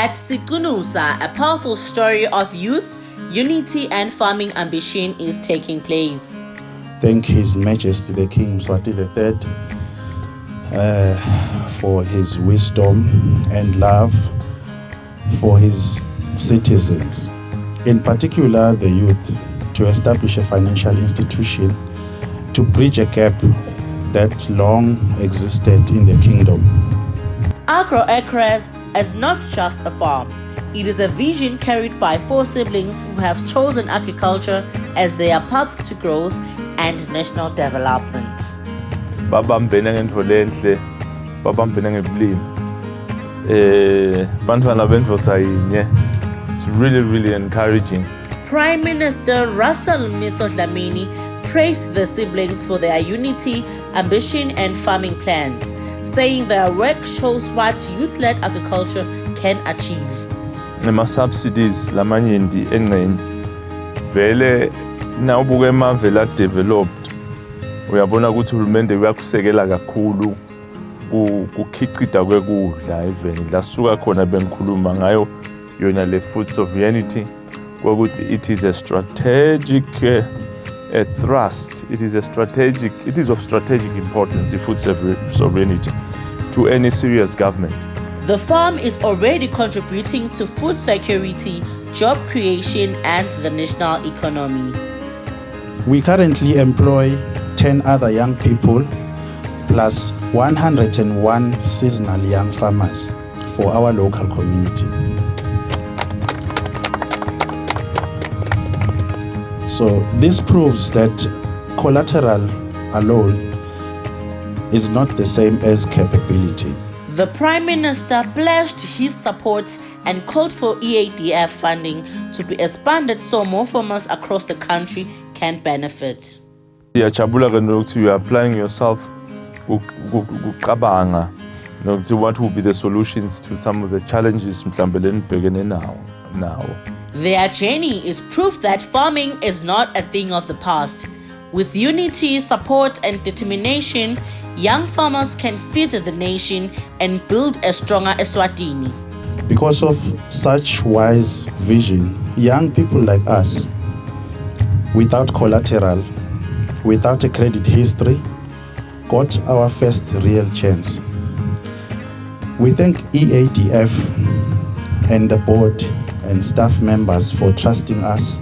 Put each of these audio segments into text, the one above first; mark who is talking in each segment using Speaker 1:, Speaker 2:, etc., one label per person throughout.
Speaker 1: At Sikunusa, a powerful story of youth, unity and farming ambition is taking place.
Speaker 2: Thank His Majesty the King Mswati III for his wisdom and love for his citizens, in particular the youth, to establish a financial institution to bridge a gap that long existed in the kingdom.
Speaker 1: AgroAcres is not just a farm. It is a vision carried by 4 siblings who have chosen agriculture as their path to growth and national development.
Speaker 3: Babambene ngento lenhle, babambene ngebulimi. Bantwana bendvosa yinye. It's really encouraging.
Speaker 1: Prime Minister Russell Miso Dlamini praised the siblings for their unity, ambition and farming plans, saying their work shows what youth-led agriculture can achieve.
Speaker 3: Nema subsidies lamanyenti engcenye vele nawubuka emave la developed uyabona ukuthi uhulumende uyakusekela kakhulu ukukhicida kwekudla even lasuka khona bengikhuluma ngayo yona le food sovereignty ukuthi it is a strategic thrust, it is of strategic importance, the food sovereignty to any serious government.
Speaker 1: The farm is already contributing to food security, job creation and the national economy.
Speaker 2: We currently employ 10 other young people plus 101 seasonal young farmers for our local community. So this proves that collateral alone is not the same as capability.
Speaker 1: The Prime Minister pledged his support and called for EADF funding to be expanded so more farmers across the country can benefit.
Speaker 3: Yajabula ukuthi you are applying yourself ukucabanga nokuthi what will be the solutions to some of the challenges mhlambe lenibhekene now.
Speaker 1: Their journey is proof that farming is not a thing of the past. With unity, support and determination, young farmers can feed the nation and build a stronger Eswatini.
Speaker 2: Because of such wise vision, young people like us, without collateral, without a credit history, got our first real chance. We thank EADF and the board and staff members for trusting us.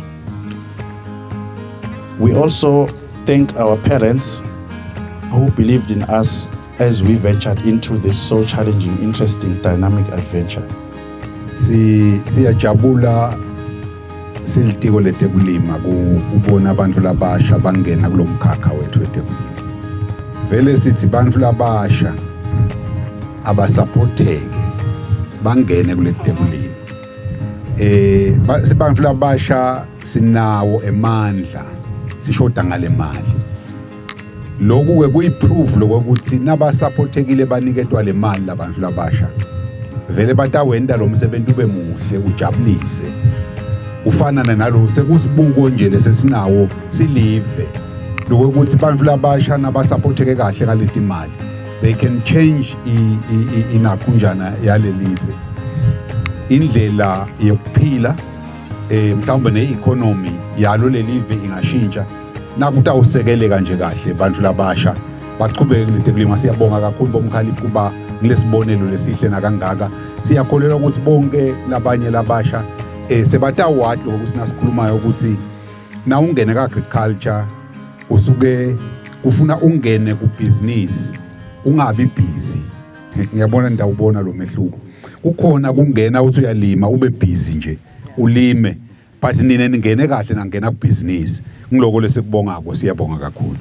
Speaker 2: We also thank our parents who believed in us as we ventured into this so challenging, interesting, dynamic adventure.
Speaker 4: Siyajabula silitiko letekulima kubona abantu labasha bangena kulomkhakha wethu wetekulima. Vele sithi bantu labasha abasupporteke bangene kuletekulima. Sibantu labasha sinawo emandla sishoda ngale mali. Lokhu ke kuyiproof lokuthi nabasupportekile baniketwa le mali labantu labasha. Vele batawenda lo msebenzi ube muhle ujabulise. Ufanana nalo sekusibuko nje lesesinawo silive. Lokuthi bantu labasha nabasupporteke kahle ngaleti mali. They can change inakunjana yale live. Indlela yokuphila mhlawumbe neeconomy yalo le live ingashintsha nakutawusekeleka nje kahle bantu labasha baqhubeke letekulima. Siyabonga kakhulu bomkhaliphi kuba ngilesibonelo lesihle nakangaka. Siyakholelwa ukuthi bonke labanye labasha sebatawati ukuthi nasikhulumayo ukuthi na ungene ka agriculture usuke ufuna ungene ku business ungabi busy. Ngiyabona ndawubona lo mehluko. Kukhona kungena uthi uyalima ube busy nje ulime but nina ningene kahle nangena ku business. Ngiloko lesekubongako siyabonga kakhulu.